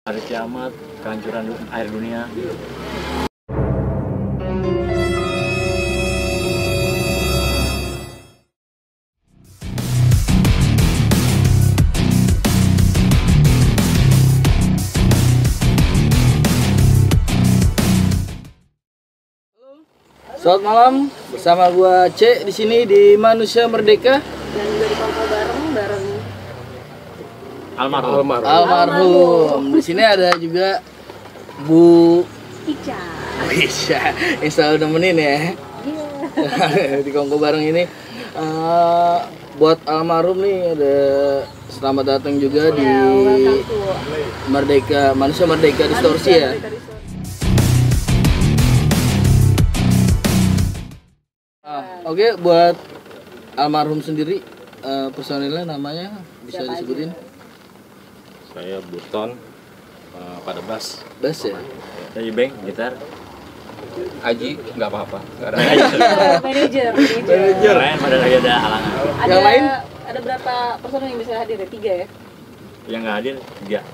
Hari kiamat, kehancuran air dunia. Selamat malam, bersama gua C di sini di Manusia Merdeka dan juga di Kongko bareng almarhum. Di sini ada juga Bu Ica. yang selalu nemenin ya. Iya. Di Kongko bareng ini buat almarhum nih ada selamat datang juga di Merdeka, Manusia Merdeka Distorsi ya. Oke, buat almarhum sendiri personilnya namanya bisa Siapa disebutin? Saya Buton, pada bass. Bass ya? Dari Beng, gitar. Aji nggak apa-apa. Manajer. Keren, pada lagi ada halangan. Yang lain? Ada berapa personil yang bisa hadir ya? 3 ya? Yang nggak hadir, 3.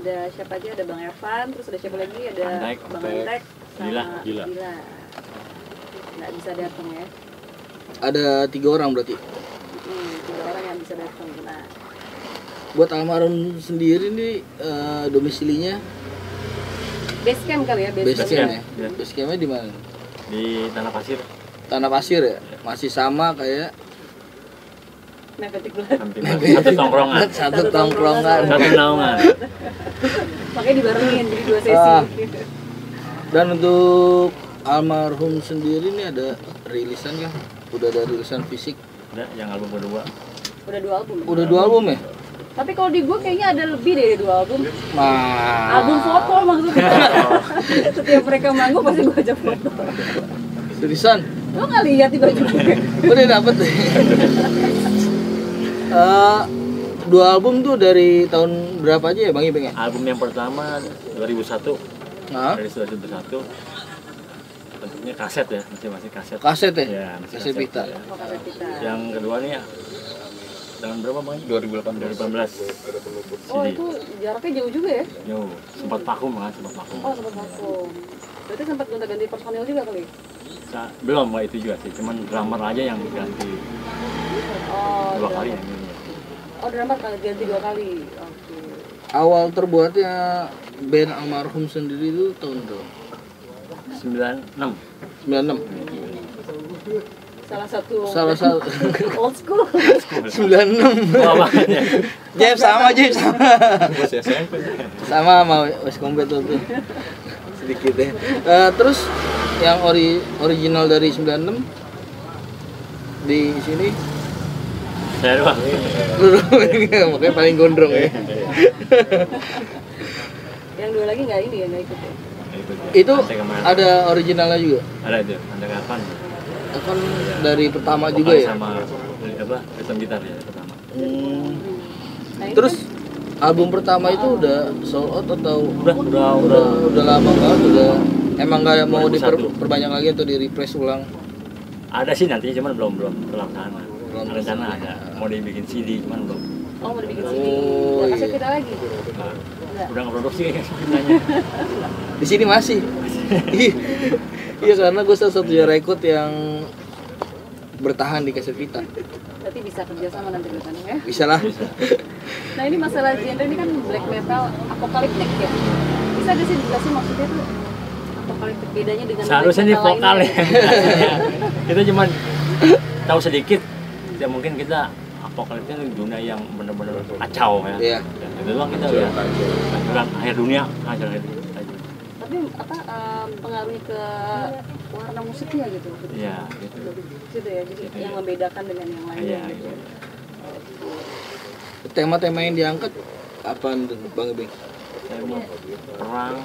Ada siapa aja? Ada Bang Evan, terus ada siapa lagi? Ada Antek, Bang Antek, sama Gila. Nggak bisa datang ya? Ada 3 orang berarti. 3 orang yang bisa datang. Nah, Buat almarhum sendiri nih domisilinya base camp kali ya? base camp ya? Ya. Base campnya di mana? Di Tanah Pasir, Tanah Pasir ya? Masih sama kayak Mepet bulan. hampir satu tongkrongan. satu tongkrongan. Satu naungan. Makanya dibarengin jadi 2 sesi. Ah. Dan untuk almarhum sendiri nih ada rilisan kan? Udah ada rilisan fisik. Ada yang album kedua. Udah 2 album. Udah 2 album ya? Tapi kalau di gue kayaknya ada lebih dari 2 album. Album Album foto maksudnya. Setiap mereka manggung pasti gue ajak foto. rilisan. Lo nggak lihat di baju gue? Udah dapet deh. 2 album tuh dari tahun berapa aja ya Bang Ibeng ya? Album yang pertama 2001. Nah, Dari 2001. Bentuknya kaset ya, masih kaset. kaset ya? Ya, masih Kaset pita. ya. Oh, kata kita. Yang kedua nih ya, tahun berapa Bang? 2018. 2018. Oh CD. itu jaraknya jauh juga ya? Yo, sempat vakum kan, sempat vakum. Oh sempat vakum. Berarti sempat gonta-ganti personil juga kali? Belum, nggak itu juga sih, cuman drummer aja yang ganti Oh 2 kali ya. Oh drummer ganti 2 kali. Oke. Awal terbuatnya band almarhum sendiri itu tahun berapa? 96. 96. Salah satu old school. 96. Wah, banget ya. Jeff sama. Bos SMP. Sama West Kompet tuh. Sedikit ya. Terus yang original dari 96 di sini Saya doang. makanya paling gondrong ya. Yang 2 lagi nggak ini ya, nggak ikut ya? Itu Antek kemarin. ada originalnya juga. Ada itu, ada kapan? Kan dari pertama juga ya. Sama apa? Rhythm gitar ya pertama. Nah, ini Terus album pertama itu udah sold out atau Udah. lama banget udah emang nggak mau 2001. diperbanyak lagi atau di refresh ulang? Ada sih nanti, cuman belum terlaksana. Belum Rencana ada, mau dibikin CD, cuman belum. Oh mau dibikin CD. Oh, Udah kasih iya. kita lagi. Nah, udah nggak produksi kayaknya ceritanya. Di sini masih. Iya karena gue salah satunya record yang bertahan di kaset Vita. Berarti bisa kerjasama nanti ke sana ya. Bisa lah. Nah ini masalah genre ini kan black metal apokaliptik ya. Bisa gak sih dijelasin maksudnya tuh apokaliptik bedanya dengan Seharusnya black nih metal vokal ya. lainnya? Kita cuman tahu sedikit. Ya mungkin kita apokalipsnya dunia yang benar-benar kacau ya. Iya. Ya, itu doang kita ya. Hancuran akhir dunia, hancuran akhir dunia. Tapi apa pengaruhnya ke warna musiknya gitu? Iya, gitu. Gitu ya, jadi yang membedakan dengan yang lainnya. Iya, Gitu. gitu. Tema-tema yang diangkat apaan tuh Bang Ibeng? Saya mau perang,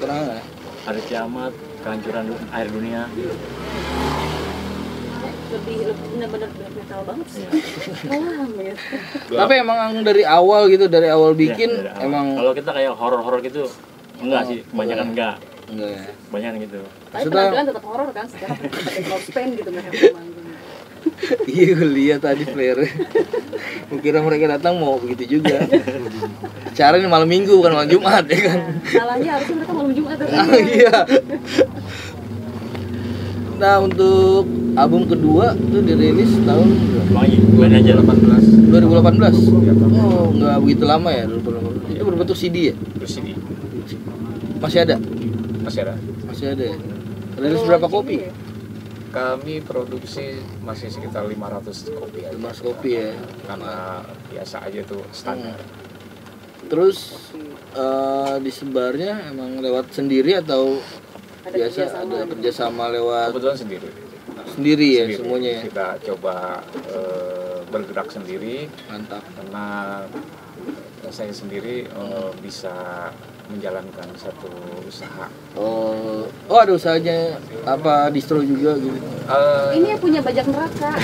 Terang ya? hari kiamat, kehancuran air dunia. Lebih benar-benar black metal banget sih. Iya. Kelam gitu. Tapi emang dari awal gitu, dari awal bikin Iya, dari awal. emang Kalau kita kayak horor-horor gitu enggak sih, kebanyakan enggak. enggak ya. Kebanyakan gitu. Tapi Maksudnya- penampilan tetap horor kan, sekarang pakai close paint gitu mereka manggung. Iya gue lihat tadi player. Kira mereka datang mau begitu juga. Acara ini malam Minggu bukan malam Jumat ya kan. Salahnya harusnya mereka malam Jumat tapi. Iya. Nah, untuk album kedua itu dirilis tahun Wangi, main aja 18 2018. Oh, nggak begitu lama ya 2018. Itu berbentuk CD ya? terus ini Masih ada? masih ada. Masih ada ya? Rilis berapa kopi? Kami produksi masih sekitar 500 kopi aja. 500 kopi ya. Karena biasa aja tuh standar. Terus disebarnya emang lewat sendiri atau Ada biasa kerjasama. ada kerjasama lewat Kebetulan sendiri. sendiri ya Sendiri. semuanya ya? Kita coba bergerak sendiri Mantap. karena saya sendiri bisa menjalankan satu usaha. Oh ada usahanya apa distro juga gitu? Ini yang punya bajak neraka.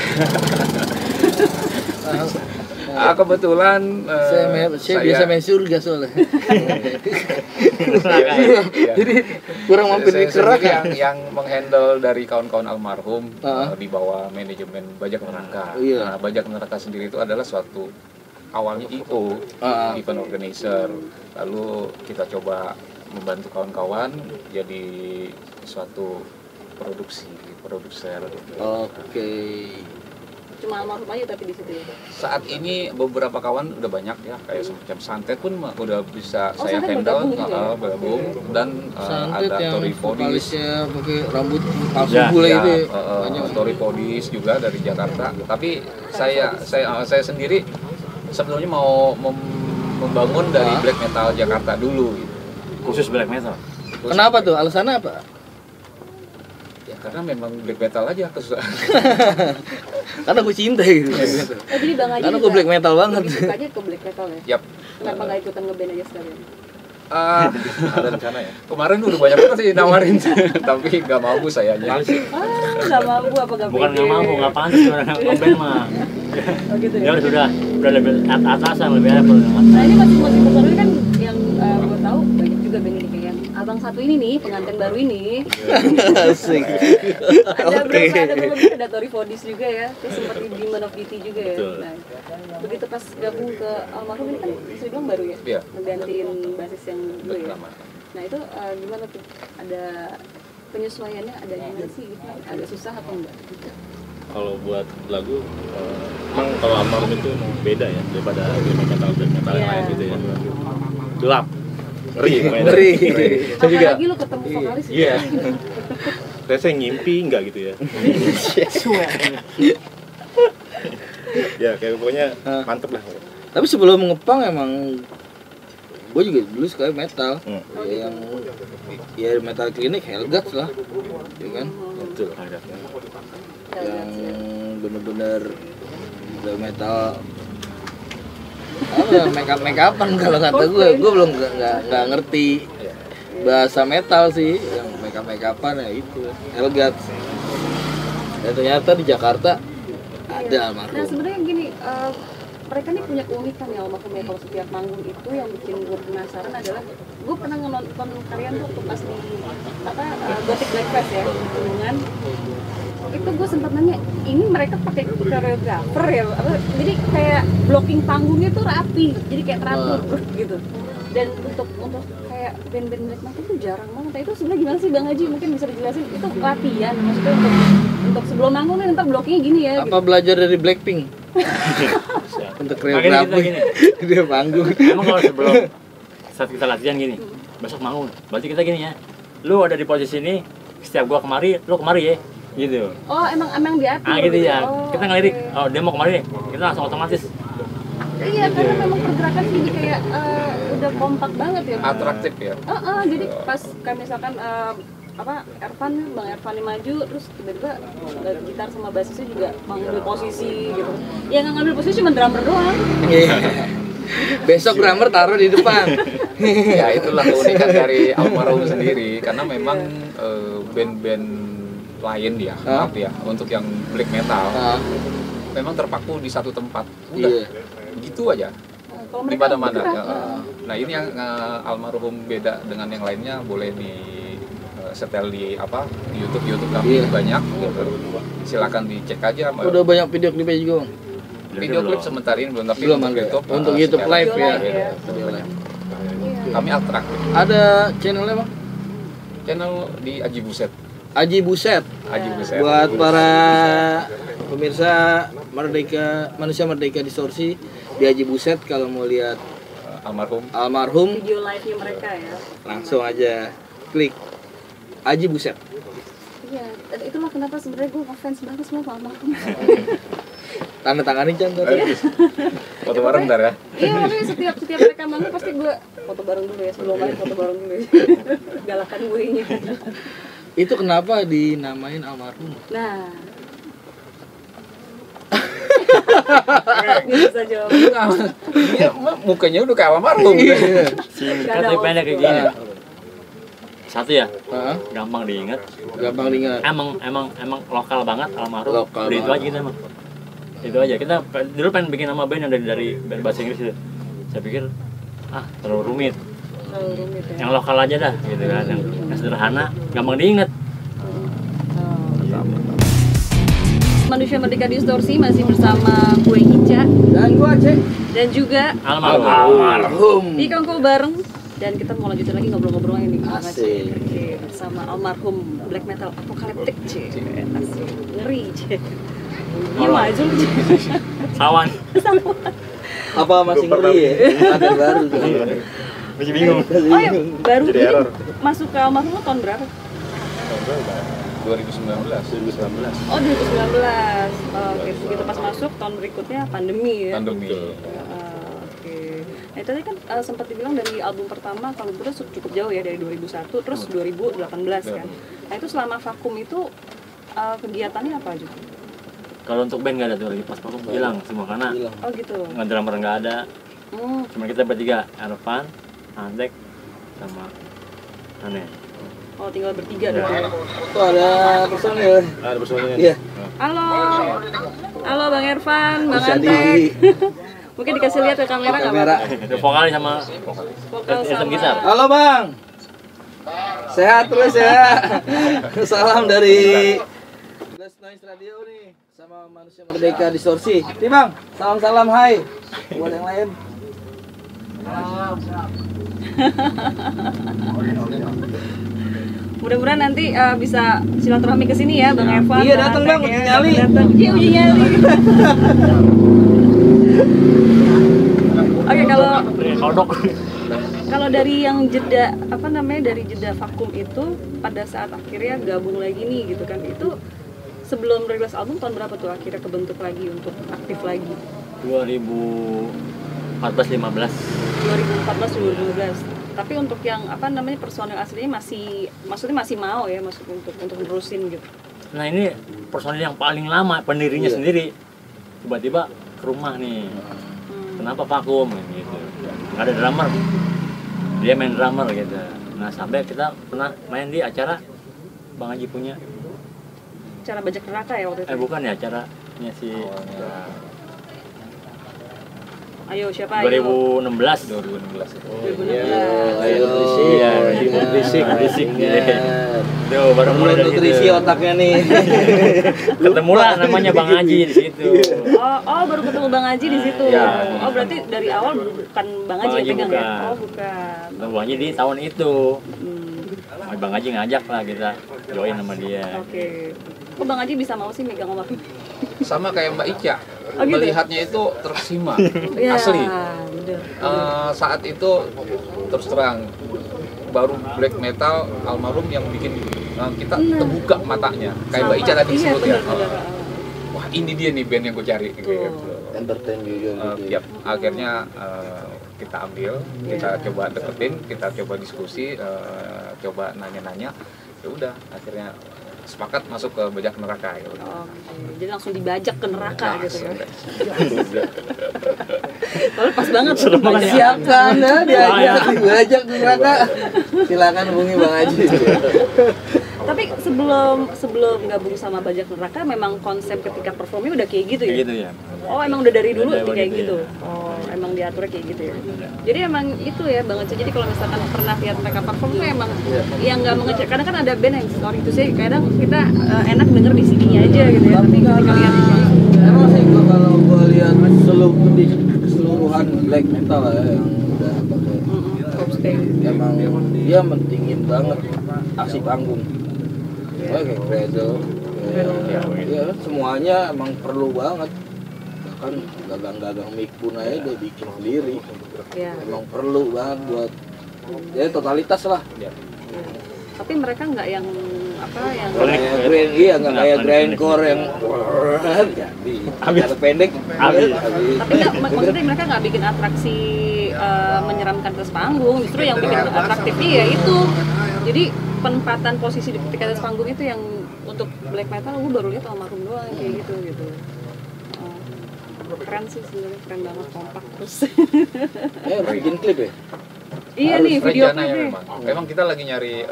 Kebetulan Saya biasa main surga soalnya. Iya. Jadi kurang mampir di Saya neraka. sendiri yang menghandle dari kawan-kawan almarhum Ah. di bawah manajemen Bajak Neraka. Iya. Nah, Bajak Neraka sendiri itu adalah suatu awalnya IO, Ah. event organizer. Lalu kita coba membantu kawan-kawan jadi suatu produser. Oke. Cuma almarhum aja tapi di situ ya. Saat ini beberapa kawan udah banyak ya, kayak semacam Santet pun udah bisa Oh, saya Santet handle, bergabung juga ya? bergabung, dan Santet ada yang Tori Podis. vokalisnya pakai rambut palsu Ya, bule Ya, itu ya. Banyak. Tori Podis juga dari Jakarta. Tapi saya sendiri sebetulnya mau membangun dari black metal Jakarta dulu gitu. khusus black metal. Kenapa tuh? Alasannya apa? Ya karena memang black metal aja kesukaan. Karena gue cinta gitu. Oh jadi Bang Haji Karena juga gue black metal banget. lebih sukanya ke black metal ya? Yap. Kenapa nggak ikutan ngeband aja sekalian? Ada rencana ya. Kemarin udah banyak banget sih nawarin, tapi nggak mampu sayanya. Nggak mampu apa nggak Bukan pede? nggak mampu, nggak pantas orang ngeband mah. Oh gitu Dia ya? udah lebih atasan, lebih level. Nah ini masing-masing personil kan yang gue tahu banyak juga band ini kayak abang satu ini nih pengantin baru ini. Asik. Ada Tori Podis juga ya. Terus sempat di Demon of DT juga ya. Betul. Nah, begitu pas gabung ke almarhum ini kan bisa dibilang baru ya. Iya. Ngegantiin basis yang dulu ya. Lama. Nah itu gimana tuh? Ada penyesuaiannya ada gimana sih? Gitu? Agak susah atau enggak? Kalau buat lagu emang kalau almarhum itu emang beda ya daripada black metal yang Iya. lain gitu ya. Gelap, ngeri pokoknya. Ngeri. Saya juga Apalagi lu ketemu vokalis gitu. iya. Saya ngimpi enggak gitu ya. Ya kayak pokoknya mantep lah. Tapi sebelum ngepang emang gue juga dulu suka metal. Ya, yang ya metal klinik Hellguts lah. Ya kan? Betul. Yang bener-bener udah metal apa ya, make upan kalau kata gue belum nggak ngerti bahasa metal sih yang make upan ya itu Hellguts. Dan ternyata di Jakarta ada Nah almarhum. sebenarnya gini, mereka nih punya keunikan ya almarhum ya. Kalau setiap manggung itu yang bikin gue penasaran adalah gue pernah nonton kalian tuh waktu pas di Gothic Black Fest ya Gunungan. Itu gue sempat nanya, ini mereka pakai koreografer ya? Jadi kayak blocking panggungnya tuh rapi, jadi kayak teratur gitu. Dan untuk kayak band-band black metal itu jarang banget. Nah, itu sebenarnya gimana sih Bang Haji? Mungkin bisa dijelasin itu latihan, maksudnya untuk sebelum manggung nih ntar blockingnya gini ya. Apa belajar dari Blackpink untuk koreografi dia panggung. Emang kalau sebelum saat kita latihan gini, besok manggung, berarti kita gini ya. Lu ada di posisi ini, setiap gua kemari, lu kemari ya. Gitu. Oh emang diatur. Gitu ya. Oh, Kita ngelirik, oke. oh dia mau kemari nih, kita langsung otomatis. Iya karena memang pergerakan jadi kayak udah kompak banget ya. Atraktif ya. Jadi pas kayak misalkan Bang Ervan yang maju terus tiba-tiba gitar sama basisnya juga mengambil posisi gitu. Ya nggak ngambil posisi cuma drummer doang. Besok drummer taruh di depan. Ya itulah keunikan dari almarhum sendiri karena memang band-band lain ya, maaf ya, untuk yang black metal memang terpaku di satu tempat. Udah Iya. gitu aja. Kalau Di mereka mana-mana. bergerak, Nah ini yang almarhum beda dengan yang lainnya, boleh di setel di YouTube kami Iya. banyak gitu. Silakan dicek aja. Udah banyak video klipnya juga bang. Video klip sebentar ini belum, tapi Belum untuk ada. YouTube, Untuk YouTube sekarang. live Video ya. live ya. Video live. Kami atraktif. Ada channelnya Bang? Channel di Aji Buset. Aji Buset. Aji Buset. Buat para pemirsa manusia merdeka distorsi di Aji Buset, kalau mau lihat almarhum Video live-nya mereka ya. langsung aja klik Aji Buset. Iya, dan itulah kenapa sebenarnya gue ngefans banget sama almarhum. Tanda tanganin Chan. Foto bareng ntar ya. Iya, makanya setiap mereka manggung pasti gue foto bareng dulu ya, sebelum main foto bareng dulu ya. Galakan gue nya. Itu kenapa dinamain almarhum? Nah. Bisa jawab. Dia mukanya udah kayak almarhum. Singkat tapi pendek kayak gini. Satu ya, Heeh. gampang diingat. Gampang diingat. Emang lokal banget almarhum. Lokal Udah itu banget. aja kita emang. Itu aja. Kita dulu pengen bikin nama band yang dari band bahasa Inggris itu. Saya pikir terlalu rumit. Terlalu rumit ya. Yang lokal aja dah gitu kan. Yang sederhana, gampang diingat. Manusia Merdeka Distorsi masih bersama gue Ica Dan gua Cek. dan juga Almarhum. di Kongko bareng, dan kita mau lanjutin lagi ngobrol-ngobrolnya nih Asik. Oke, bersama almarhum black metal apokaliptik C. Asik, ngeri C. Iya maju lu C. Sawan. Apa masih ngeri ya? Ada baru tuh. Masih bingung. Oh ya, baru Jadi ini error. masuk ke almarhum tahun berapa? 2019. Oh 2019. Oke, begitu pas masuk tahun berikutnya pandemi ya. Pandemi. Oke. Nah, tadi kan sempat dibilang dari album pertama kalau itu cukup jauh ya, dari 2001 terus 2018 kan. Nah, itu selama vakum itu kegiatannya apa aja? Kalau untuk band nggak ada tuh lagi pas vakum hilang semua karena Hilang. Oh gitu. nggak drummer nggak ada. Hmm. Cuma kita bertiga, Arfan, Andek, sama Aneh. Oh tinggal bertiga dong. Tuh ada personil. Ada personilnya. Iya. Halo. Halo Bang Ervan, Bang Bisa Antek. Mungkin dikasih lihat ke kamera nggak kamera. apa-apa? Itu vokalis sama Vokal sistem sama gitar. Halo Bang. Sehat terus ya. Salam dari Blast Noise Radio nih sama Manusia Merdeka Distorsi. Nih Bang, salam-salam hai buat yang lain. Mudah-mudahan nanti bisa silaturahmi ke sini ya Bang Ervan. Iya, datang, Bang, uji nyali. Datang. Iya, uji nyali. Oke, kalau dari yang jeda dari jeda vakum itu pada saat akhirnya gabung lagi nih gitu kan, itu sebelum rilis album tahun berapa tuh akhirnya kebentuk lagi untuk aktif lagi? 2014-15. 2014-2015. Tapi untuk yang personil aslinya maksudnya masih mau ya masuk untuk nerusin gitu. Nah ini personil yang paling lama pendirinya Iya. sendiri tiba-tiba ke rumah nih. Kenapa vakum gitu? Nggak ada drummer. Dia main drummer gitu. Nah sampai kita pernah main di acara Bang Haji punya. Cara bajak neraka ya waktu itu. Bukan ya acaranya si Ayo siapa ayo? 2016. 2016. 2016. Ayo, Iya, berisik. Tuh baru mulai dari nutrisi situ. otaknya nih. Ketemu lah namanya Bang Haji di situ. Oh baru ketemu Bang Haji di situ. Iya. Oh berarti dari awal bukan Bang Haji yang pegang ya? Oh bukan. Bang Haji di tahun itu. Hmm. Bang Haji ngajak lah kita join sama dia. Oke. Kok Bang Haji bisa mau sih megang almarhum? Sama kayak Mbak Ica. Oh, gitu? Melihatnya itu terkesima. Iya, Asli. bener. Saat itu terus terang baru black metal almarhum yang bikin kita terbuka matanya. Kayak Mbak Ica tadi Iya, sebut ya. bener. Wah ini dia nih band yang gue cari. Gitu. Entertain juga gitu. Tiap akhirnya kita ambil, kita coba deketin, kita coba diskusi, coba nanya-nanya. Ya udah akhirnya sepakat masuk ke bajak neraka ya udah. Oke, jadi langsung dibajak ke neraka gitu ya. Udah. Soalnya pas banget tuh Siapkan ya diajak diajak ke neraka. Silakan hubungi Bang Haji. Tapi sebelum gabung sama bajak neraka memang konsep ketika performnya udah kayak gitu ya? Kayak gitu ya. Oh emang udah dari dulu Udah kayak begitu gitu? ya. Oh emang diaturnya kayak gitu ya? Jadi emang itu ya banget sih, jadi kalau misalkan pernah lihat mereka perform tuh emang yang nggak mengecek, kadang kan ada band yang sorry itu sih kadang kita enak denger di sini aja gitu ya, tapi ketika lihat itu langsung Emang sih gua kalau gua lihat keseluruhan black metal ya yang udah pakai emang dia mentingin banget aksi panggung. Kayak Cradle, ya semuanya emang perlu banget. Bahkan gagang-gagang mic pun aja dia bikin sendiri. Emang perlu banget buat ya totalitas lah. Tapi mereka nggak yang kayak nggak kayak grindcore yang jadi ada pendek tapi nggak, maksudnya mereka nggak bikin atraksi menyeramkan atas panggung, justru yang bikin atraktif ya itu. Jadi penempatan posisi di atas panggung itu yang untuk black metal gue baru lihat almarhum doang kayak gitu. Keren sih sebenarnya, keren banget, kompak terus. bikin klip ya. Iya nih video klipnya. Memang kita lagi nyari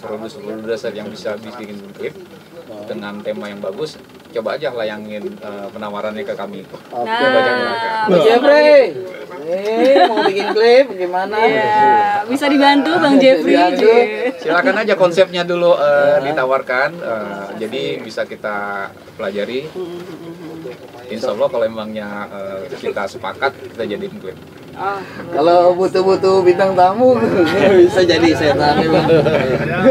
produser yang bisa bikin klip dengan tema yang bagus. Coba aja layangin penawarannya ke kami. Bang Jeffrey, mau bikin klip gimana? Bisa dibantu Bang Jeffrey. Silakan aja konsepnya dulu ditawarkan. Jadi bisa kita pelajari. Insya Allah kalau emangnya kita sepakat, kita jadiin klip. Kalau butuh bintang tamu bisa jadi setan ya Bang.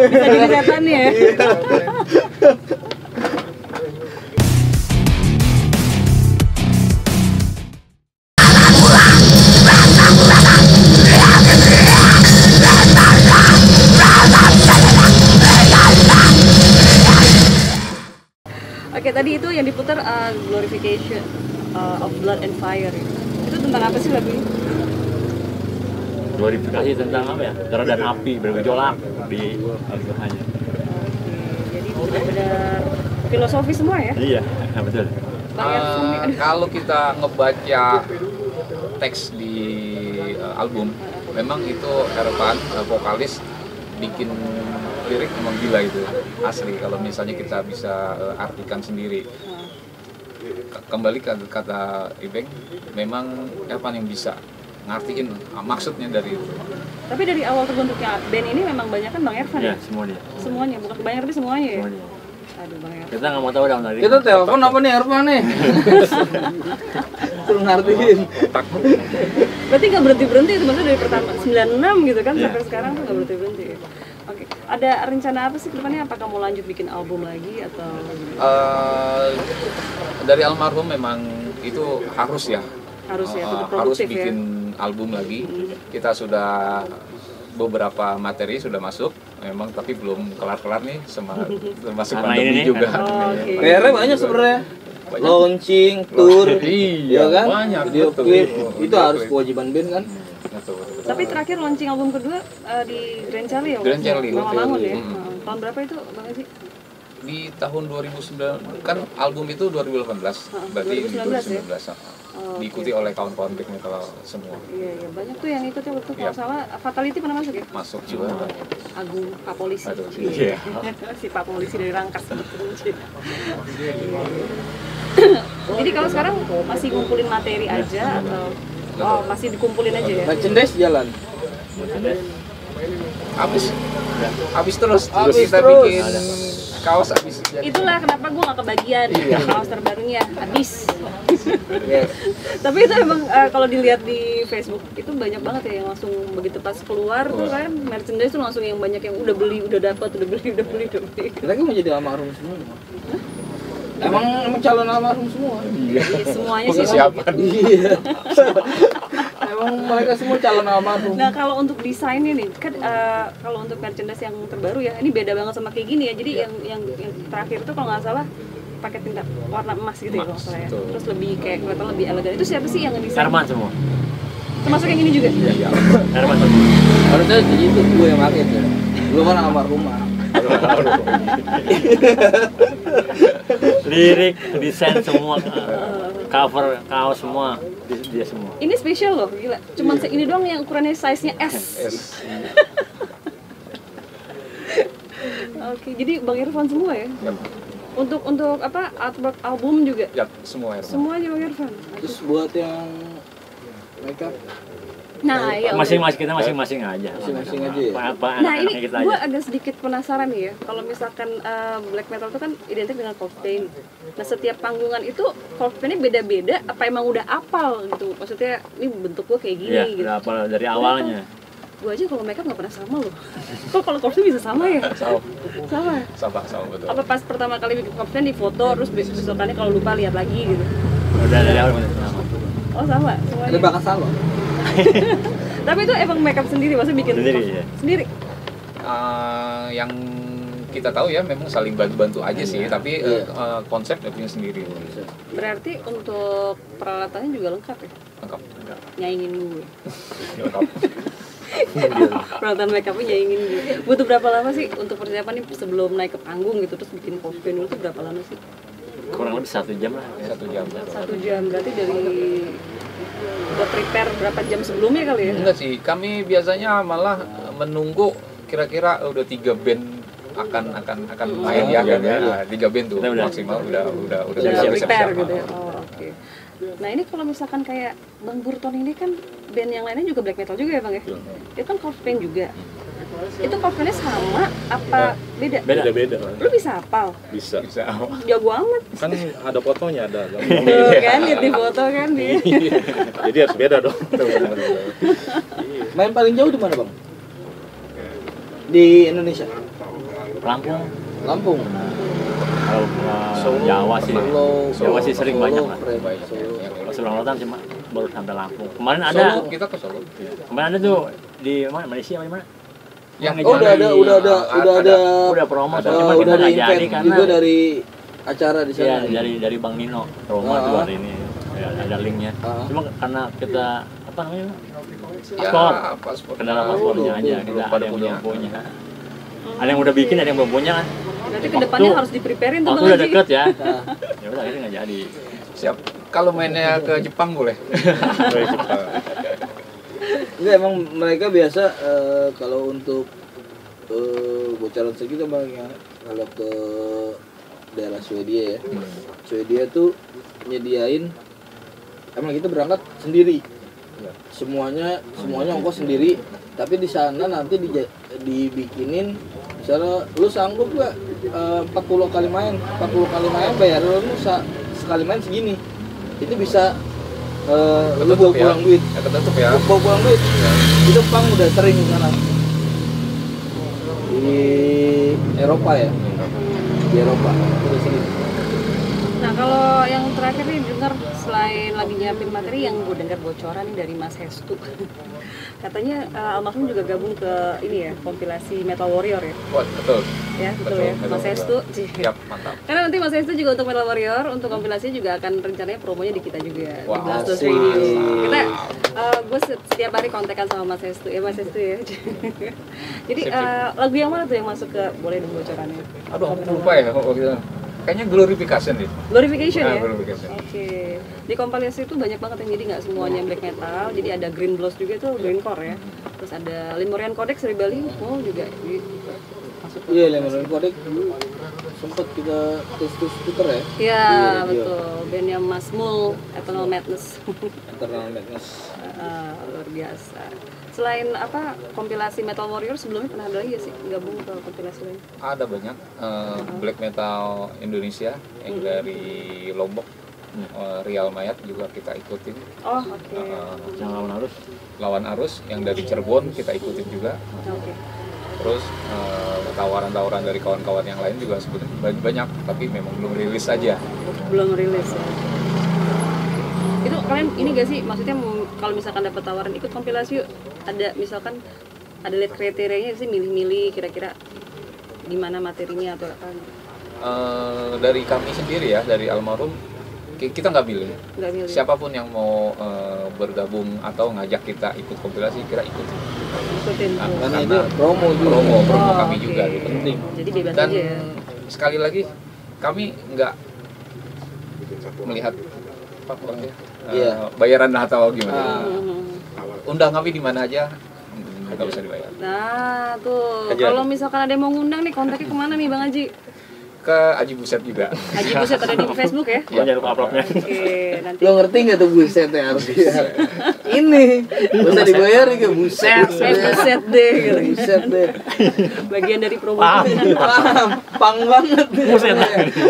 Bisa jadi setan ya. Oke, tadi itu yang diputar Glorification of Blood and Fire. Itu tentang apa sih lagunya? Glorifikasi tentang apa ya? Darah dan api bergejolak di Al-Qur'annya. Jadi benar-benar filosofi semua ya? Iya, betul. Kalau kita ngebaca teks di album, memang itu Ervan vokalis bikin lirik emang gila itu, asli. Kalau misalnya kita bisa artikan sendiri, kembali ke kata Ibeng, memang Ervan yang bisa ngartiin maksudnya dari itu. Tapi dari awal terbentuknya band ini memang banyak kan Bang Ervan Ya, ya? semuanya. Bukan banyak tapi semuanya ya? Semuanya. Aduh Bang Ervan. Kita nggak mau tahu dong dari. Kita telepon apa nih Ervan nih? Suruh ngartiin. Berarti nggak berhenti itu, maksudnya dari pertama 96 gitu kan sampai sekarang tuh nggak berhenti. Oke, ada rencana apa sih ke depannya? Apakah mau lanjut bikin album lagi atau? Dari almarhum memang itu harus ya. Harus ya, tetap harus produktif bikin album lagi. Kita sudah beberapa materi sudah masuk, memang tapi belum kelar-kelar nih, termasuk pandemi juga. PR-nya banyak sebenarnya. Launching, tour, iya kan? Banyak, video klip itu harus kewajiban band kan. Tapi terakhir launching album kedua di Grand Charlie ya? Grand Charlie. Mama Bangun ya? Tahun berapa itu Bang Haji? Di tahun 2009, kan album itu 2018, berarti 2019 ya? 2019 diikuti oleh kawan-kawan black metal semua. Iya, banyak tuh yang ikut ya waktu kalau salah. Fatality pernah masuk ya? Masuk juga. Agung Pak Polisi. Iya. Si Pak Polisi dari Rangkas. Jadi kalau sekarang masih ngumpulin materi aja atau masih dikumpulin aja ya? Merchandise jalan. Habis terus kita bikin kaos habis. Itulah kenapa gue gak kebagian kaos terbarunya habis. Yes. Tapi itu emang kalau dilihat di Facebook itu banyak banget ya yang langsung begitu pas keluar tuh kan merchandise tuh langsung yang banyak yang udah beli, udah dapat, udah beli. Mereka mau jadi almarhum semua. Emang calon almarhum semua. Iya, semuanya sih. Persiapan. Iya. Emang mereka semua calon almarhum. Nah kalau untuk desainnya nih kan kalau untuk merchandise yang terbaru ya ini beda banget sama kayak gini ya. Jadi yang terakhir itu kalau nggak salah pakai tinta warna emas gitu ya kalau salah ya. Terus lebih kayak kelihatan lebih elegan. Itu siapa sih yang ngedesain? Herman semua. Termasuk yang ini juga? Iya. Herman semua. Harusnya itu gue yang pakai tuh. Gue kan almarhumah. Lirik, desain semua, cover, kaos semua, dia semua. Ini spesial loh, gila. Cuman segini doang yang ukurannya size-nya S. Oke, jadi Bang Irfan semua ya? Yep. Untuk apa? Artwork album juga? Ya, semua Herman. Semuanya Bang Irfan. Terus buat yang makeup Nah, iya. Kita masing-masing aja. Masing-masing aja ya? Apa Nah ini anaknya kita gue aja. agak sedikit penasaran nih ya, kalau misalkan black metal itu kan identik dengan Coldplay. Nah setiap panggungan itu Coldplay-nya beda-beda, apa emang udah apal gitu? Maksudnya ini bentuk gue kayak gini Iya, gitu. udah apa dari awalnya. Gue aja kalau makeup nggak pernah sama loh. Kok kalau Coldplay bisa sama ya? Sama. Sama betul. Apa pas pertama kali bikin Coldplay di foto, terus besokannya kalau lupa lihat lagi gitu? Udah dari awal sama. Oh sama, semuanya. Ada bakat salah. Tapi itu emang makeup sendiri, maksudnya bikin Sendiri, ya? Sendiri. Yang kita tahu ya memang saling bantu-bantu aja sih, tapi konsep dia punya sendiri. Berarti untuk peralatannya juga lengkap ya? Lengkap. Nyaingin gue. Lengkap. Peralatan makeupnya nyaingin gue. Butuh berapa lama sih untuk persiapan nih sebelum naik ke panggung gitu, terus bikin costume dulu tuh berapa lama sih? Kurang lebih 1 jam lah. 1 jam. 1 jam, berarti dari udah prepare berapa jam sebelumnya kali ya? Enggak sih, kami biasanya malah menunggu kira-kira udah 3 band akan main ya kan ya. 3 band tuh Kita udah- maksimal udah Udah siap-siap. prepare gitu ya? Oh oke. Nah ini kalau misalkan kayak Bang Burton ini kan band yang lainnya juga black metal juga ya Bang ya? Itu kan cover juga. Itu covernya sama apa beda? Beda-beda. Lu bisa hafal? Bisa. Jago amat. Kan ada fotonya ada. Tuh kan, lihat di foto kan dia. Jadi harus beda dong. Main paling jauh di mana bang? Di Indonesia? Lampung. Lampung. Kalau Jawa sih. Jawa sih sering banyak lah. Kalau Sulawesi Selatan cuma baru sampai Lampung. Kemarin ada. Solo, kita ke Solo. Kemarin ada tuh di mana? Malaysia apa di mana? Yang Oh udah ada Udah promo, Ada. cuma udah kita ada nggak jadi event karena juga dari acara di ya sana. dari Bang Nino promo tuh hari ini. Ya, ada linknya. Cuma karena kita apa namanya? Ya, Paspor. paspor. Kendala paspornya aja kita Belum ada pada yang punya. belum punya. Ada yang udah bikin, ada yang belum punya kan. Berarti kedepannya harus di-preparein tuh Waktu Bang udah Haji. deket ya. Ya udah akhirnya nggak jadi. Siap. Kalau mainnya ke Jepang boleh. Enggak emang mereka biasa kalau untuk bocoran segitu bang ya, kalau ke daerah Swedia ya, Swedia tuh nyediain emang kita berangkat sendiri, semuanya ongkos sendiri, tapi di sana nanti dibikinin misalnya lu sanggup gak 40 kali main bayar lu sekali main segini, itu bisa lu bawa ya. pulang duit. Ya, ketutup ya. Bawa pulang duit. Itu Pang udah sering di sana. Di Eropa ya. Di Eropa. Udah sering. Nah kalau yang terakhir nih dengar selain lagi nyiapin materi yang gue dengar bocoran nih dari Mas Hestu. Katanya almarhum juga gabung ke ini ya, kompilasi Metal Warrior ya. Wah, betul. Ya, betul Betul, ya. betul. Mas Hestu. Siap, mantap. Karena nanti Mas Hestu juga untuk Metal Warrior, untuk kompilasi juga akan rencananya promonya di kita juga. Wah, Di Blastos asik. Radio. Kita, gue setiap hari kontekan sama Mas Hestu. Ya Mas Hestu ya. Jadi Sip, sip. lagu yang mana tuh yang masuk ke, boleh dong bocorannya? Aduh, aku lupa ya. Kayaknya Glorification deh. Glorification Ah, ya? Glorification. Oke. Di kompilasi itu banyak banget yang jadi nggak semuanya black metal. Jadi ada Green Blows juga itu greencore ya. Terus ada Lemurian Codex Rebellion juga masuk ke Iya, Lemon Kodek dulu sempet kita tes puter ya. Iya, Iya, betul. Bandnya Mas Mul, Eternal Madness. Eternal Madness. Luar biasa. Selain apa kompilasi Metal Warrior sebelumnya pernah ada lagi ya sih gabung ke kompilasi lain? Ada banyak black metal Indonesia yang dari Lombok, Real Mayat juga kita ikutin. Oh, oke. Yang lawan harus Lawan Arus yang dari Cirebon kita ikutin juga. Oke. Terus tawaran-tawaran dari kawan-kawan yang lain juga sebetulnya banyak, tapi memang belum rilis aja. Belum rilis ya. Itu kalian ini gak sih maksudnya kalau misalkan dapat tawaran ikut kompilasi yuk, ada misalkan ada lihat kriterianya sih, milih-milih kira-kira gimana materinya atau apa? Dari kami sendiri ya, dari almarhum kita nggak pilih. Nggak milih. Siapapun yang mau bergabung atau ngajak kita ikut kompilasi, kira ikut. Ikutin tuh. Karena itu promo juga. Promo Oh, kami oke. juga gitu. Penting. Jadi bebas Dan aja ya. sekali lagi kami nggak melihat apa pokoknya, Iya. bayaran atau gimana. Mhm. Undang kami di mana aja nggak usah dibayar. Nah tuh, Aja. kalau misalkan ada yang mau ngundang nih kontaknya kemana nih Bang Haji? ke Aji Buset juga. Haji Buset ada di Facebook ya? Oh, jangan lupa uploadnya. Oke, nanti Lo ngerti nggak tuh busetnya harusnya? Ini bisa dibayar juga buset. buset deh gitu. Buset deh. Bagian dari promo. Paham, pang banget. Buset.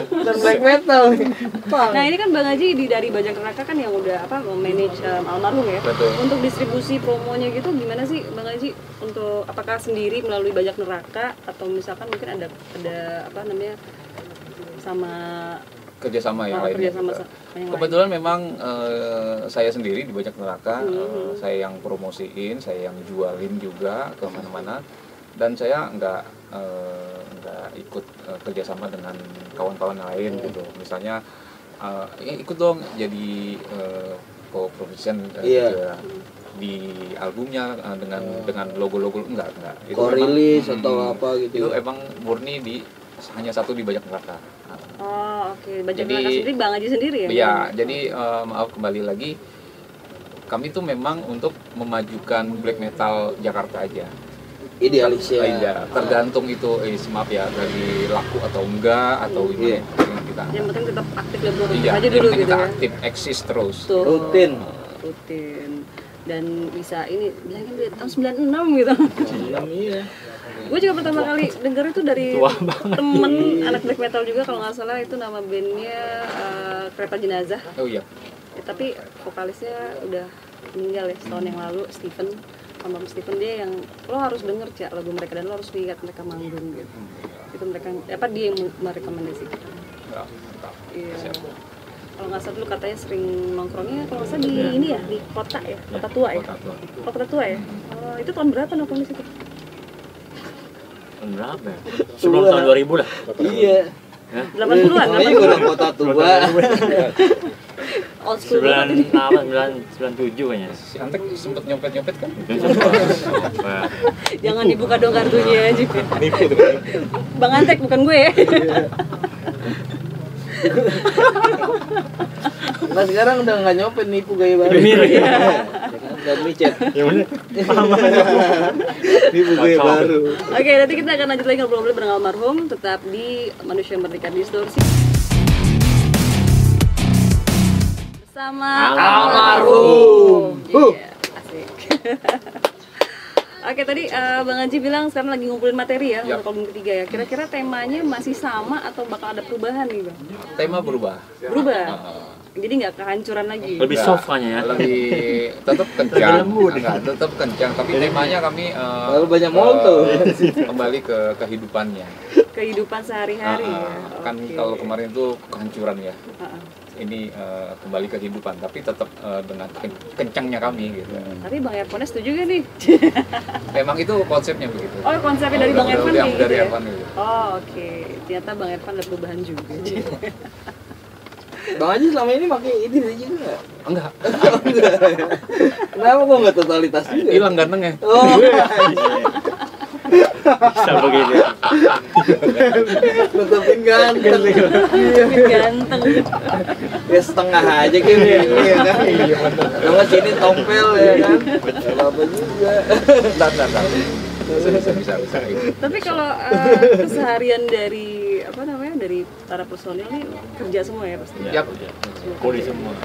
Dan black metal nih. Pang. Nah ini kan Bang Haji dari Bajak Neraka kan yang udah manage almarhum ya. Betul. Untuk distribusi promonya gitu gimana sih Bang Haji? Untuk apakah sendiri melalui Bajak Neraka atau misalkan mungkin ada apa namanya sama Kerjasama yang lainnya kerjasama juga. yang Kebetulan memang saya sendiri di Bajak Neraka, saya yang promosiin, saya yang jualin juga ke mana-mana, dan saya nggak ikut kerjasama dengan kawan-kawan lain gitu. Misalnya ikut dong jadi co-production di albumnya dengan logo-logo enggak. Itu Rilis atau apa gitu. Itu emang murni hanya satu di Bajak Neraka. Oh oke, Bajak Jadi- Neraka sendiri Bang Haji sendiri ya? Iya, jadi maaf kembali lagi, kami tuh memang untuk memajukan black metal Jakarta aja. Idealisnya. Iya, tergantung itu maaf ya dari laku atau enggak atau gimana yang kita. Yang penting tetap aktif dan produktif Iya, aja yang dulu penting gitu kita ya. aktif, eksis terus. Tuh. Rutin. Rutin. Dan bisa ini bilangin dari tahun 96 gitu. Iya. Gue juga pertama kali denger itu dari temen anak black metal juga kalau nggak salah, itu nama bandnya Kereta Jenazah. Oh iya. Tapi vokalisnya udah meninggal ya setahun yang lalu, Steven. Almarhum Steven, dia yang lo harus denger Cak lagu mereka dan lo harus lihat mereka manggung gitu. Itu mereka dia yang merekomendasikan. Ya, mantap. Iya. Siap. Kalau nggak salah dulu katanya sering nongkrongnya kalau nggak salah di ini ya, di kota ya, kota tua ya. Kota Tua. Oh, kota tua ya. Oh, itu tahun berapa nongkrong di situ? Tahun berapa ya? Sebelum tahun 2000 lah. Iya. 80-an, Namanya juga udah kota tua. old school banget ini. 97 kayaknya. Si Antek sempet nyopet-nyopet kan? Jangan dibuka dong kartunya aja. Nipu tuh. Bang Antek bukan gue ya. Nah sekarang udah nggak nyopet, nipu gaya baru. Bener, ya. Dan micet. Yang mana? Nipu gaya baru. Oke, nanti kita akan lanjut lagi ngobrol-ngobrol bareng almarhum, tetap di Manusia Merdeka Distorsi. Bersama Almarhum. Iya, asik. Oke, tadi Bang Haji bilang sekarang lagi ngumpulin materi ya untuk album ketiga ya. Kira-kira temanya masih sama atau bakal ada perubahan nih Bang? Tema berubah. Berubah? Jadi nggak kehancuran lagi? Lebih soft kayaknya ya. Lebih tetap kencang. Enggak, tetap kencang, tapi temanya kami Lalu banyak molto. kembali ke kehidupannya. Kehidupan sehari-hari ya? Kan Oke. kalau kemarin itu kehancuran ya. Heeh. Ini kembali ke kehidupan, tapi tetap dengan kencangnya kami gitu. Tapi Bang Ervan setuju gak nih? Memang itu konsepnya begitu. Oh, konsepnya dari Bang Ervan kayak gitu dari ya? Ervan gitu. Oh, oke. Ternyata Bang Ervan ada perubahan juga. Bang Haji selama ini pakai ini juga nggak? Enggak, Kenapa kok nggak totalitas juga? hilang gantengnya. Oh, Bisa begini. nutupin ganteng. Tapi ganteng. Ya setengah aja kayak begini ya kan. Kalau sini tompel ya kan. Gak apa-apa juga. Bentar. Bisa. Tapi kalau keseharian dari apa namanya dari para personil nih kerja semua ya pasti. Yap. Kodi semua.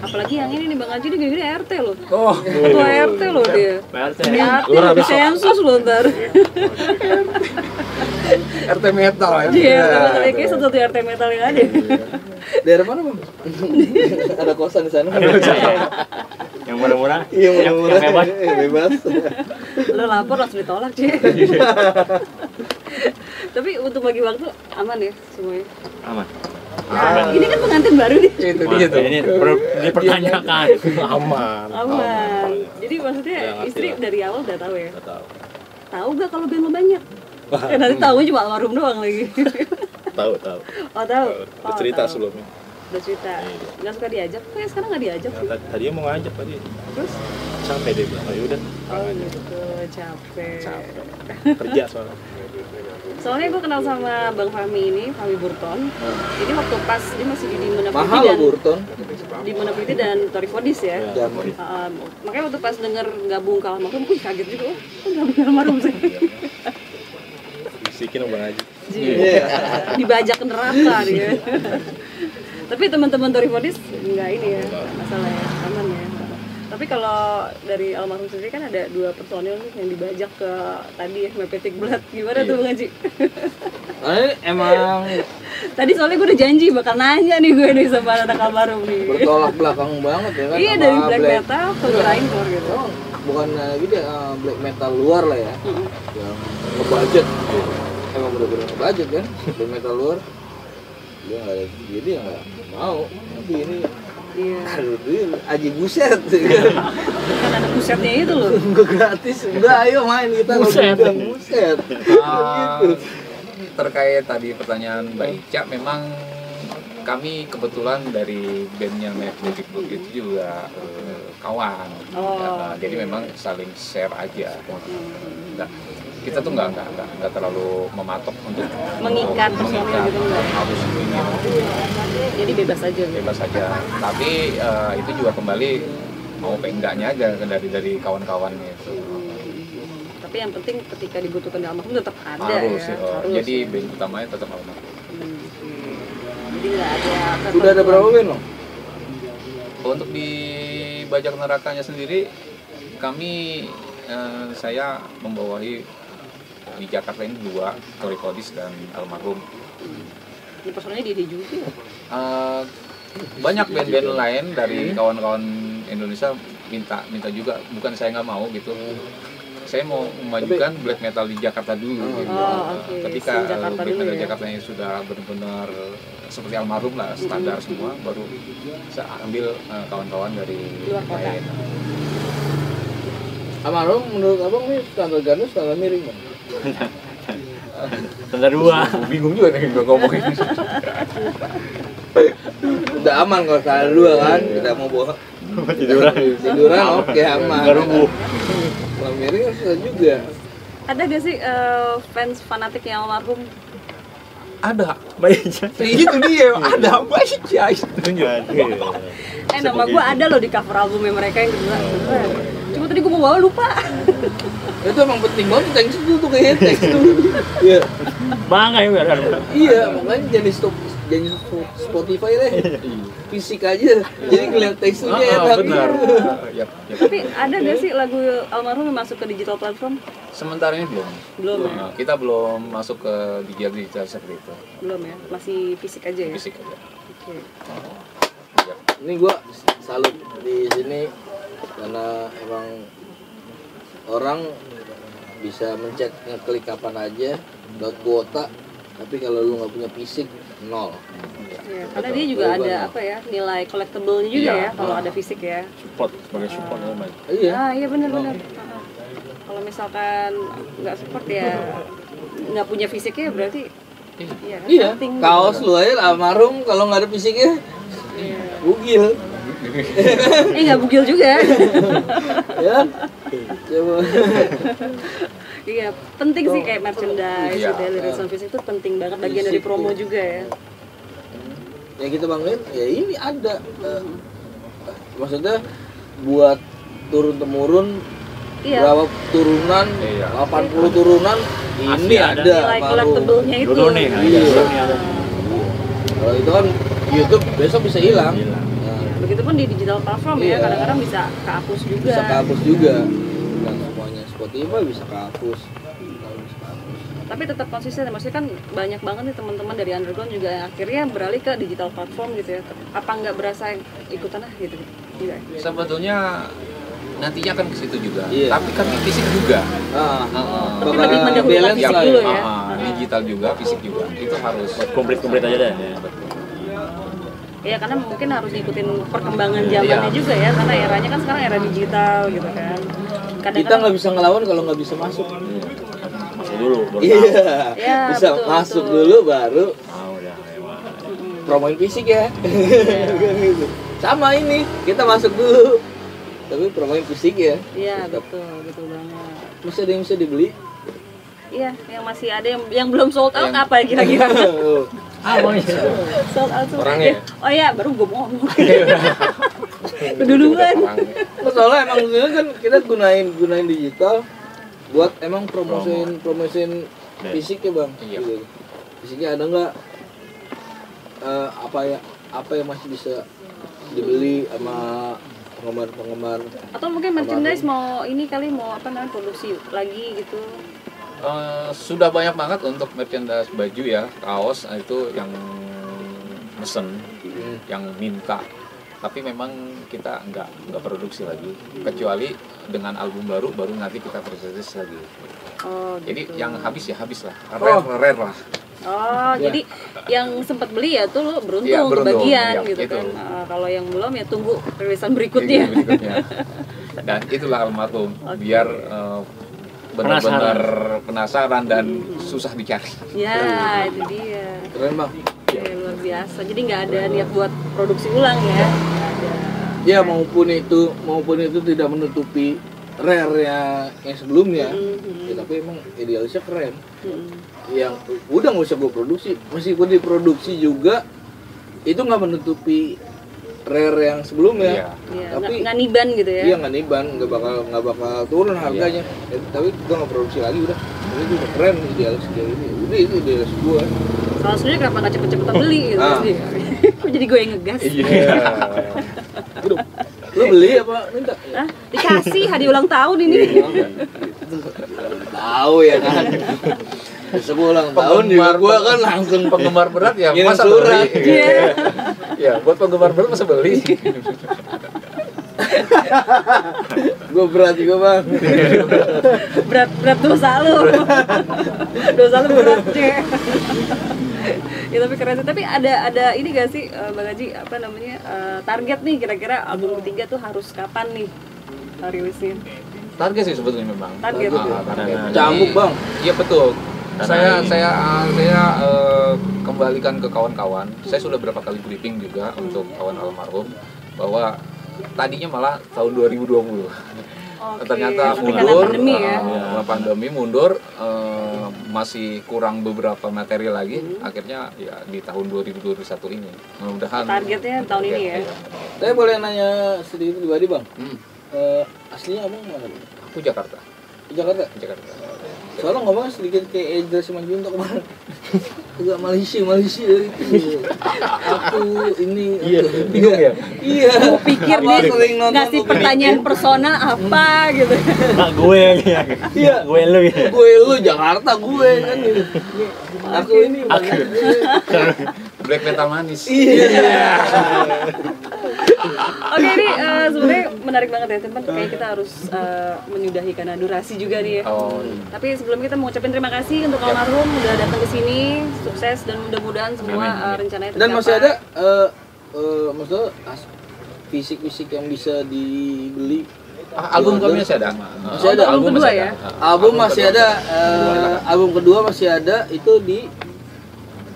Apalagi yang ini nih Bang Haji, dia gede RT loh. Oh, Ketua RT loh dia. PRT. Yatim di sensus loh ntar. RT metal ya. Iya, kayaknya satu-satu RT metal yang ada. Daerah mana bang? Ada kosan di sana. Yang murah-murah. Iya Yang murah-murah. bebas. Bebas. Lo lapor langsung ditolak sih. Tapi untuk bagi waktu aman ya semuanya. Aman. Nah, ini kan pengantin baru nih. Itu dia tuh. Ini dipertanyakan. Aman. Aman. Jadi maksudnya Ya, ngerti istri lah. dari awal udah tahu ya. Nggak tahu. Tahu gak kalau band lo banyak? Nanti tahunya cuma almarhum doang lagi. Tahu. Oh tahu. Udah cerita sebelumnya. Udah cerita. Nggak suka diajak? Kok ya sekarang nggak diajak sih? Nah, tadinya mau ngajak tadi. Terus? Capek dia bilang, "Oh, yaudah, Oh gitu, capek. kerja soalnya." Soalnya gue kenal sama Bang Fahmi ini, Fahmi Burton. Jadi waktu pas dia masih di Monopiti Mahal dan loh Burton. di Monopiti dan Tori Fodis ya. Ya, Makanya waktu pas denger gabung ke almarhum, kaget juga. Oh, gabung ke almarhum sih. fisik. dibajikin sama Bang Haji. Dibajak ke neraka dia. Tapi teman-teman Torifodis enggak ini ya, masalah ya, aman ya. Tapi kalau dari almarhum sendiri kan ada 2 personil nih yang dibajak ke tadi ya, Mepetik Blood. Gimana tuh Bang Haji? Emang Tadi soalnya gue udah janji bakal nanya nih gue nih sama anak almarhum nih. bertolak belakang banget ya kan. Iya, sama dari black metal ke grindcore gitu. Oh, bukan gitu ya, black metal luar lah ya. Yang ngebudget. Emang bener-bener ngebudget kan, black metal luar. Dia nggak ada jadi ya nggak mau. Tapi ini Iya. aduh dia aji buset. Kan ada pusetnya itu loh. Enggak gratis. Enggak, ayo main kita ngundang buset. Gitu. Terkait tadi pertanyaan Mbak Ica, memang kami kebetulan dari bandnya Mepetik Blood itu juga kawan. Jadi memang saling share aja. Kita tuh nggak terlalu mematok untuk Mengikat personil gitu enggak? harus ini Jadi bebas aja gitu. bebas saja. Tapi itu juga kembali mau enggaknya aja dari kawan-kawannya itu. Tapi yang penting ketika dibutuhkan almarhum tetap ada Harus, ya. harus. Jadi band utamanya tetap almarhum. Jadi nggak ada. Udah ada berapa band loh? Untuk di Bajak Nerakanya sendiri, kami saya membawahi di Jakarta ini 2, Torifodis dan almarhum. Ini personilnya dia juga. Banyak band-band lain dari kawan-kawan Indonesia minta juga, bukan saya nggak mau gitu. Saya mau memajukan black metal di Jakarta dulu gitu. Oke. Ketika Scene Jakarta black dulu metal ya. Jakarta ini sudah benar-benar seperti almarhum lah, standar semua, baru saya ambil kawan-kawan dari Luar kota. lain. Almarhum menurut abang nih standar ganda standar miring bang? Standar 2. Bingung juga nih gue ngomongin. Udah aman kalau standar 2 kan, tidak mau bawa tiduran oke aman. Enggak rubuh. Kalau miring kan susah juga. Ada gak sih fans fanatik yang almarhum? Ada. Baik. Itu dia, ada banyak ya. Nama gue ada loh di cover albumnya mereka yang kedua. Cuma tadi gue mau bawa lupa. Itu emang penting banget thanks itu tuh kayaknya thanks itu. Iya. Bangga ya biar. Iya, makanya jadi Spotify deh. Fisik aja. Jadi ngeliat teksturnya enak. Benar. Tapi ada gak sih lagu almarhum yang masuk ke digital platform? Sementara ini belum. Belum ya? Kita belum masuk ke digital seperti itu. Belum ya? Masih fisik aja ya? Fisik aja. Oke. Ini gua salut di sini karena emang orang bisa mencet ngeklik kapan aja buat kuota, tapi kalau lu nggak punya fisik nol. Ya, karena dia juga ada apa ya, nilai collectible-nya juga Iya. ya kalau ada fisik ya. Support sebagai support ya, Bang. Iya. Iya benar-benar. Kalau misalkan nggak support ya nggak punya fisiknya berarti iya. Kan? Iya. Nothing. Kaos lu aja almarhum kalau nggak ada fisiknya bugil. Nggak bugil juga. Ya. Coba. Iya, penting sih kayak merchandise, Iya. gitu ya, lirik fisik itu penting banget bagian dari Fisik, promo ya. juga ya. Ya kita banggain, ya ini ada. Maksudnya buat turun temurun Iya. berapa turunan, Iya. 80 turunan ini ada. ada. Nilai baru. collectible-nya itu. Dulu nih, Iya. dulu ada. Kalau itu kan YouTube besok bisa hilang. Hilang. Nah, Begitupun di digital platform Iya. ya, kadang-kadang bisa kehapus juga. bisa kehapus juga. Dan semuanya Spotify bisa kehapus. Bisa kehapus. Tapi tetap konsisten, maksudnya kan banyak banget nih teman-teman dari underground juga yang akhirnya beralih ke digital platform gitu ya. Apa nggak berasa ikutan gitu? Iya. Sebetulnya nantinya akan ke situ juga. Iya. Tapi kan fisik juga. Tapi bakal lebih mendahulukan balance fisik lah dulu ya. ya. Digital juga, fisik juga. Itu harus Komplit-komplit aja deh. Ya. Iya, karena mungkin harus ngikutin perkembangan zamannya juga ya, karena eranya kan sekarang era digital gitu kan. Kita nggak bisa ngelawan kalau nggak bisa masuk. Masuk dulu baru tahu. Iya. Ya, Bisa betul, masuk betul. dulu baru Mau dah emang. promoin fisik ya. Gitu. Sama ini, kita masuk dulu. Tapi promoin fisik ya. Iya, betul banget. Masih ada yang bisa dibeli? Iya, yang masih ada yang belum sold out apa ya kira-kira? Sold out tuh. Orangnya. Oh iya, baru gue mau ngomong. Keduluan. Nah, soalnya emang sebenarnya kan kita gunain digital buat emang promosiin fisiknya bang. Iya. Gitu. Fisiknya ada nggak apa yang masih bisa dibeli sama penggemar? Atau mungkin merchandise mau ini kali mau apa namanya produksi lagi gitu. Sudah banyak banget untuk merchandise baju ya, kaos itu yang mesen, yang minta. Tapi memang kita nggak produksi lagi, kecuali dengan album baru nanti kita produksi lagi. Oh, Jadi gitu. yang habis ya habis lah, rare lah. Oh, jadi yang sempat beli ya tuh lo beruntung, Iya, beruntung, kebagian iya, gitu gitu. kan. Kalau yang belum ya tunggu rilisan berikutnya. Berikutnya. Dan itulah almarhum, biar benar-benar penasaran dan susah dicari. Ya, itu dia. Keren bang. Ya, luar biasa. Jadi nggak ada niat buat produksi ulang ya. Nggak ada. Ya maupun itu tidak menutupi rare-nya yang sebelumnya. Ya, tapi emang idealisnya keren. Yang udah nggak usah gue produksi, meskipun diproduksi juga itu nggak menutupi rare yang sebelumnya. Iya. Iya, Tapi nggak niban gitu ya. iya nggak niban, nggak bakal turun harganya. Tapi gue nggak produksi lagi udah. Ini udah keren idealis kayak ini. Udah itu idealis gue. Kalau sebenarnya kenapa nggak cepet-cepetan beli gitu sih? Kok jadi gue yang ngegas? Lu beli apa minta? Hah? Dikasih hadiah ulang tahun ini. Tahu ya kan. Besok ulang tahun juga gue kan langsung Penggemar berat ya ngirim masa surat. beli. Iya. Ya buat penggemar berat masa beli. Gue berat juga bang. berat dosa lu. Dosa lu berat cek. Ya tapi keren sih. Tapi ada ini gak sih Bang Haji apa namanya target nih kira-kira album ketiga tuh harus kapan nih rilisnya? Target sih sebetulnya memang. Target. Target. Cambuk bang. Iya betul. Saya kembalikan ke kawan-kawan. Saya sudah berapa kali briefing juga untuk kawan almarhum bahwa tadinya malah tahun 2020. Ternyata Tapi karena mundur, pandemi ya. pandemi mundur, masih kurang beberapa materi lagi. Akhirnya ya di tahun 2021 ini. Mudah-mudahan. Targetnya tahun ini ya. Saya boleh nanya sedikit pribadi bang. Aslinya abang mana bang? Aku Jakarta. Di Jakarta. Jakarta. Soalnya ngomongnya sedikit kayak Edra Simanjuntak kemarin. Agak Malaysia dari itu. Aku ini. Iya, bingung ya. Iya. Pikir Apa dia sering nonton ngasih pertanyaan personal apa gitu. Nah, gue ya. Iya. Gue lu ya. Gue lu Jakarta gue kan gitu. Aku ini. Black metal manis. Iya. Oke, ini sebenarnya menarik banget ya, teman. Kayak kita harus menyudahi karena durasi juga nih ya. Oh. Tapi sebelum kita mau ucapin terima kasih untuk almarhum udah datang ke sini, sukses dan mudah-mudahan semua rencananya tercapai. Dan masih ada maksudnya fisik-fisik yang bisa dibeli. Album kami masih ada. Masih ada. Album kedua ya? Album masih ada. Album kedua masih ada itu di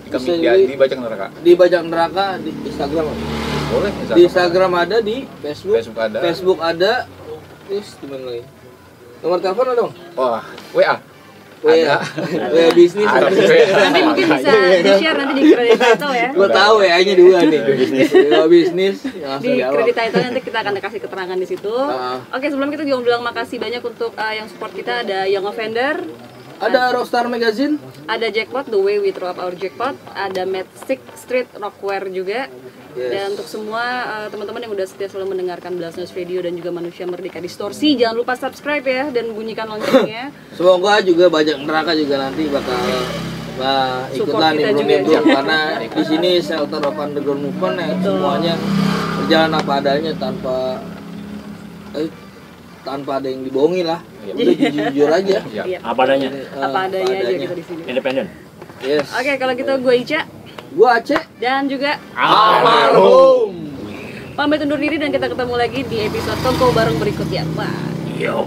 Kami di Bajak Neraka. di Bajak Neraka di Instagram. Boleh. Di Instagram ada, di Facebook ada. Facebook ada. Terus di mana lagi? Nomor telepon ada dong? Wah, WA. WA. WA bisnis. Ada. Nanti mungkin bisa di-share nanti di credit title ya. Gua tahu WA-nya dua nih. WA bisnis langsung Di jawab. credit title nanti kita akan kasih keterangan di situ. Oke, sebelum kita juga bilang makasih banyak untuk yang support kita, ada Young Offender, Ada Rockstar Magazine. ada Jackpot, The Way We Throw Up Our Jackpot, ada Magic Street Rockwear juga. Yes. Dan untuk semua teman-teman yang udah setia selalu mendengarkan Blast News Radio dan juga Manusia Merdeka Distorsi, jangan lupa subscribe ya dan bunyikan loncengnya. Semoga juga Bajak Neraka juga nanti bakal ikutlah Support kita nimbrung juga. karena di sini Shelter of Underground Movement ya semuanya berjalan apa adanya tanpa ada yang dibohongi lah. Udah jujur aja. Iya. Apa adanya. Apa adanya aja kita di sini. Independen. Yes. Oke, kalau gitu gue Ica Gua Aceh. dan juga Almarhum. pamit undur diri dan kita ketemu lagi di episode Tongko bareng berikutnya. Bye. Yo.